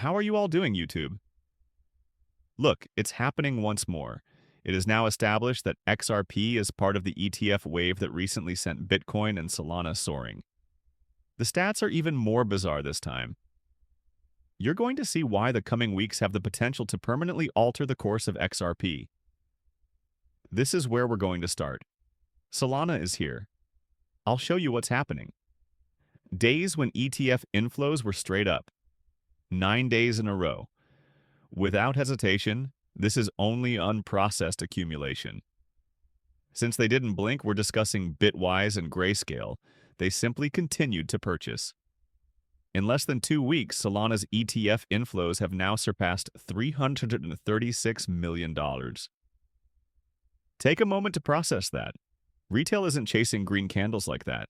How are you all doing, YouTube? Look, it's happening once more. It is now established that XRP is part of the ETF wave that recently sent Bitcoin and Solana soaring. The stats are even more bizarre this time. You're going to see why the coming weeks have the potential to permanently alter the course of XRP. This is where we're going to start. Solana is here. I'll show you what's happening. Days when ETF inflows were straight up. 9 days in a row. Without hesitation, this is only unprocessed accumulation. Since they didn't blink, we're discussing Bitwise and Grayscale. They simply continued to purchase. In less than 2 weeks, Solana's ETF inflows have now surpassed $336 million. Take a moment to process that. Retail isn't chasing green candles like that.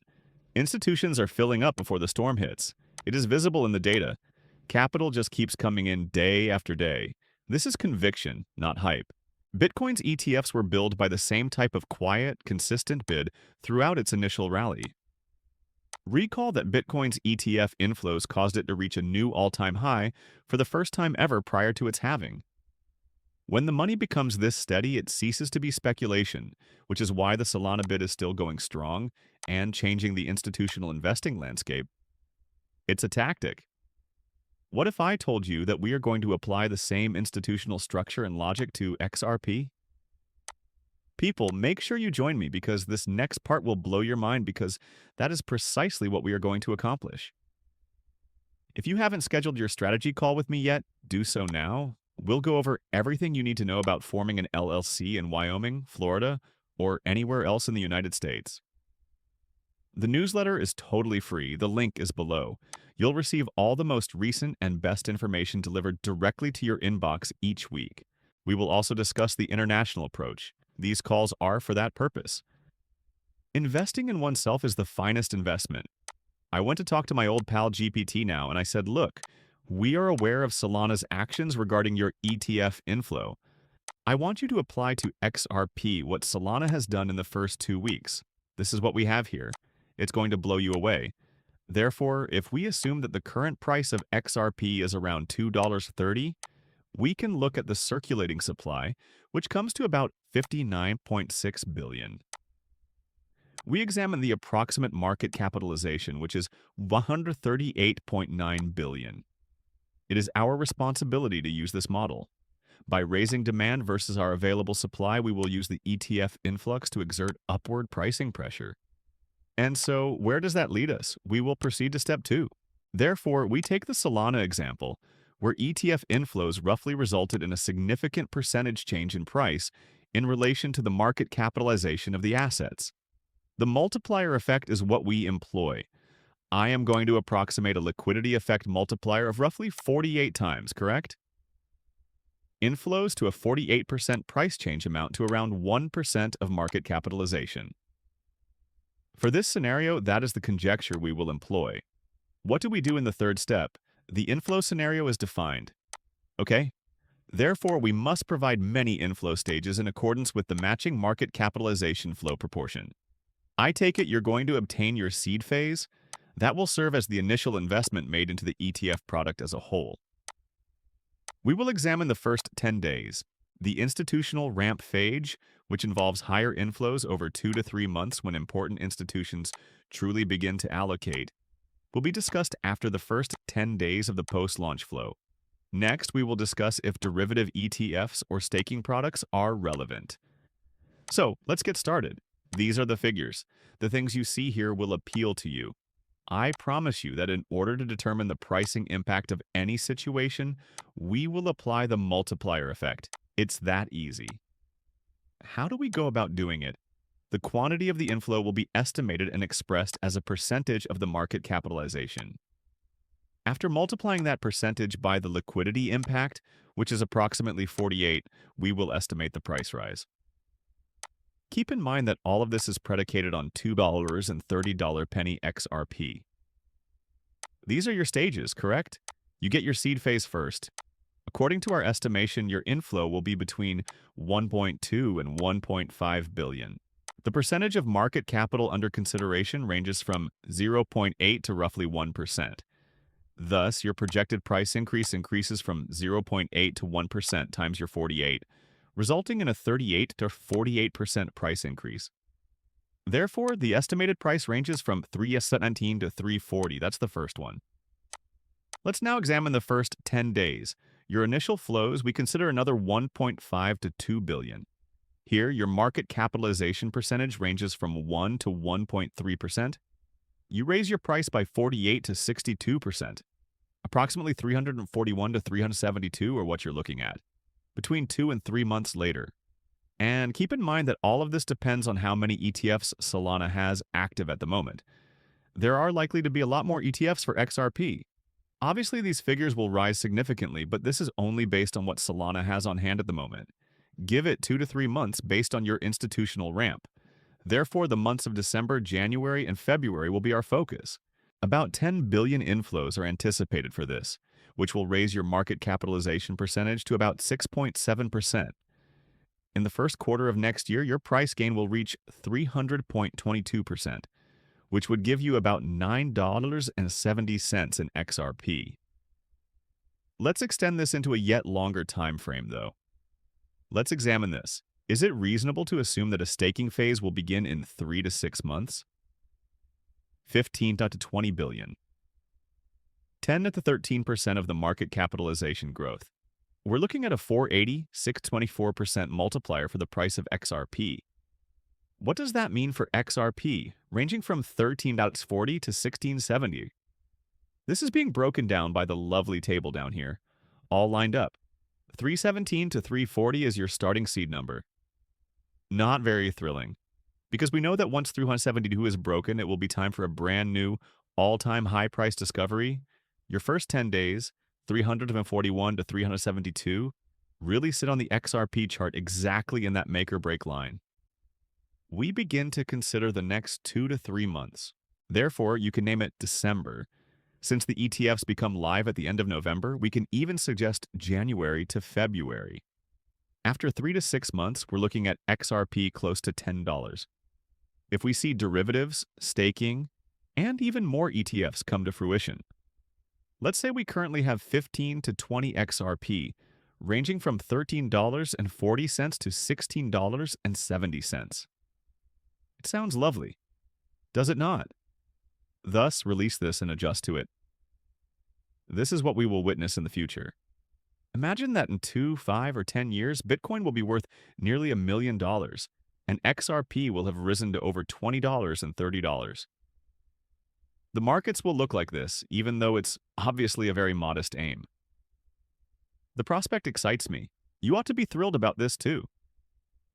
Institutions are filling up before the storm hits. It is visible in the data. Capital just keeps coming in day after day. This is conviction, not hype. Bitcoin's ETFs were billed by the same type of quiet, consistent bid throughout its initial rally. Recall that Bitcoin's ETF inflows caused it to reach a new all-time high for the first time ever prior to its halving. When the money becomes this steady, it ceases to be speculation, which is why the Solana bid is still going strong and changing the institutional investing landscape. It's a tactic. What if I told you that we are going to apply the same institutional structure and logic to XRP? People, make sure you join me because this next part will blow your mind because that is precisely what we are going to accomplish. If you haven't scheduled your strategy call with me yet, do so now. We'll go over everything you need to know about forming an LLC in Wyoming, Florida, or anywhere else in the United States. The newsletter is totally free. The link is below. You'll receive all the most recent and best information delivered directly to your inbox each week. We will also discuss the international approach. These calls are for that purpose. Investing in oneself is the finest investment. I went to talk to my old pal GPT now, and I said, look, we are aware of Solana's actions regarding your ETF inflow. I want you to apply to XRP what Solana has done in the first 2 weeks. This is what we have here. It's going to blow you away. Therefore, if we assume that the current price of XRP is around $2.30, we can look at the circulating supply, which comes to about 59.6 billion. We examine the approximate market capitalization, which is 138.9 billion. It is our responsibility to use this model. By raising demand versus our available supply, we will use the ETF influx to exert upward pricing pressure. And so, where does that lead us? We will proceed to step 2. Therefore, we take the Solana example, where ETF inflows roughly resulted in a significant percentage change in price in relation to the market capitalization of the assets. The multiplier effect is what we employ. I am going to approximate a liquidity effect multiplier of roughly 48 times, correct? Inflows to a 48% price change amount to around 1% of market capitalization. For this scenario, that is the conjecture we will employ. What do we do in the third step? The inflow scenario is defined. Okay? Therefore, we must provide many inflow stages in accordance with the matching market capitalization flow proportion. I take it you're going to obtain your seed phase. That will serve as the initial investment made into the ETF product as a whole. We will examine the first 10 days. The institutional ramp phase, which involves higher inflows over 2 to 3 months when important institutions truly begin to allocate, will be discussed after the first 10 days of the post-launch flow. Next, we will discuss if derivative ETFs or staking products are relevant. So, let's get started. These are the figures. The things you see here will appeal to you. I promise you that in order to determine the pricing impact of any situation, we will apply the multiplier effect. It's that easy. How do we go about doing it? The quantity of the inflow will be estimated and expressed as a percentage of the market capitalization. After multiplying that percentage by the liquidity impact, which is approximately 48, we will estimate the price rise. Keep in mind that all of this is predicated on $2.30 XRP. These are your stages, correct? You get your seed phase first. According to our estimation, your inflow will be between 1.2 and 1.5 billion. The percentage of market capital under consideration ranges from 0.8 to roughly 1%. Thus, your projected price increases from 0.8 to 1% times your 48, resulting in a 38 to 48% price increase. Therefore, the estimated price ranges from 317 to 340. That's the first one. Let's now examine the first 10 days. Your initial flows, we consider another 1.5 to 2 billion. Here, your market capitalization percentage ranges from 1 to 1.3%. You raise your price by 48 to 62%. Approximately 341 to 372 are what you're looking at, between 2 and 3 months later. And keep in mind that all of this depends on how many ETFs Solana has active at the moment. There are likely to be a lot more ETFs for XRP. Obviously, these figures will rise significantly, but this is only based on what Solana has on hand at the moment. Give it 2 to 3 months based on your institutional ramp. Therefore, the months of December, January, and February will be our focus. About 10 billion inflows are anticipated for this, which will raise your market capitalization percentage to about 6.7%. In the first quarter of next year, your price gain will reach 300.22%, which would give you about $9.70 in XRP. Let's extend this into a yet longer time frame, though. Let's examine this. Is it reasonable to assume that a staking phase will begin in 3 to 6 months? 15 to 20 billion. 10 to 13% of the market capitalization growth. We're looking at a 480, 624% multiplier for the price of XRP. What does that mean for XRP, ranging from 13.40 to 1670? This is being broken down by the lovely table down here, all lined up. 317 to 340 is your starting seed number. Not very thrilling, because we know that once 372 is broken, it will be time for a brand new, all-time high price discovery. Your first 10 days, 341 to 372, really sit on the XRP chart exactly in that make-or-break line. We begin to consider the next 2 to 3 months. Therefore, you can name it December. Since the ETFs become live at the end of November, we can even suggest January to February. After 3 to 6 months, we're looking at XRP close to $10. If we see derivatives, staking, and even more ETFs come to fruition. Let's say we currently have 15 to 20 XRP, ranging from $13.40 to $16.70. It sounds lovely, does it not? Thus, release this and adjust to it. This is what we will witness in the future. Imagine that in 2, 5, or 10 years, Bitcoin will be worth nearly $1 million, and XRP will have risen to over $20 and $30. The markets will look like this, even though it's obviously a very modest aim. The prospect excites me. You ought to be thrilled about this too.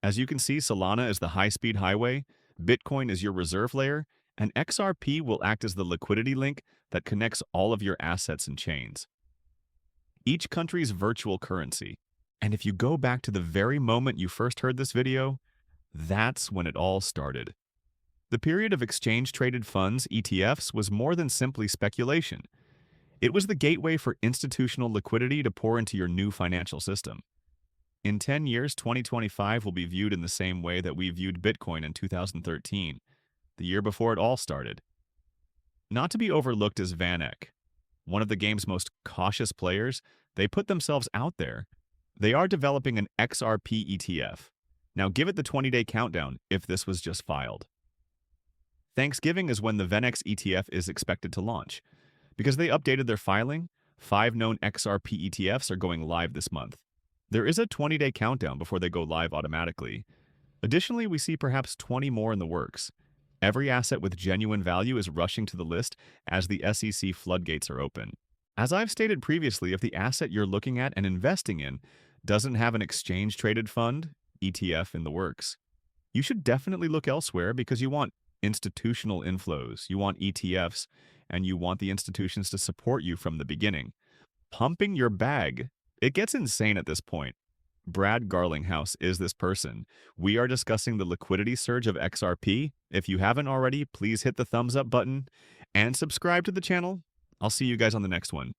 As you can see, Solana is the high-speed highway, Bitcoin is your reserve layer, and XRP will act as the liquidity link that connects all of your assets and chains. Each country's virtual currency. And if you go back to the very moment you first heard this video, that's when it all started. The period of exchange-traded funds, ETFs, was more than simply speculation. It was the gateway for institutional liquidity to pour into your new financial system. In 10 years, 2025 will be viewed in the same way that we viewed Bitcoin in 2013, the year before it all started. Not to be overlooked is VanEck. One of the game's most cautious players, they put themselves out there. They are developing an XRP ETF. Now give it the 20-day countdown if this was just filed. Thanksgiving is when the VanEck ETF is expected to launch. Because they updated their filing, 5 known XRP ETFs are going live this month. There is a 20-day countdown before they go live automatically. Additionally, we see perhaps 20 more in the works. Every asset with genuine value is rushing to the list as the SEC floodgates are open. As I've stated previously, if the asset you're looking at and investing in doesn't have an exchange-traded fund, ETF, in the works, you should definitely look elsewhere because you want institutional inflows, you want ETFs, and you want the institutions to support you from the beginning. Pumping your bag. It gets insane at this point. Brad Garlinghouse is this person. We are discussing the liquidity surge of XRP. If you haven't already, please hit the thumbs up button and subscribe to the channel. I'll see you guys on the next one.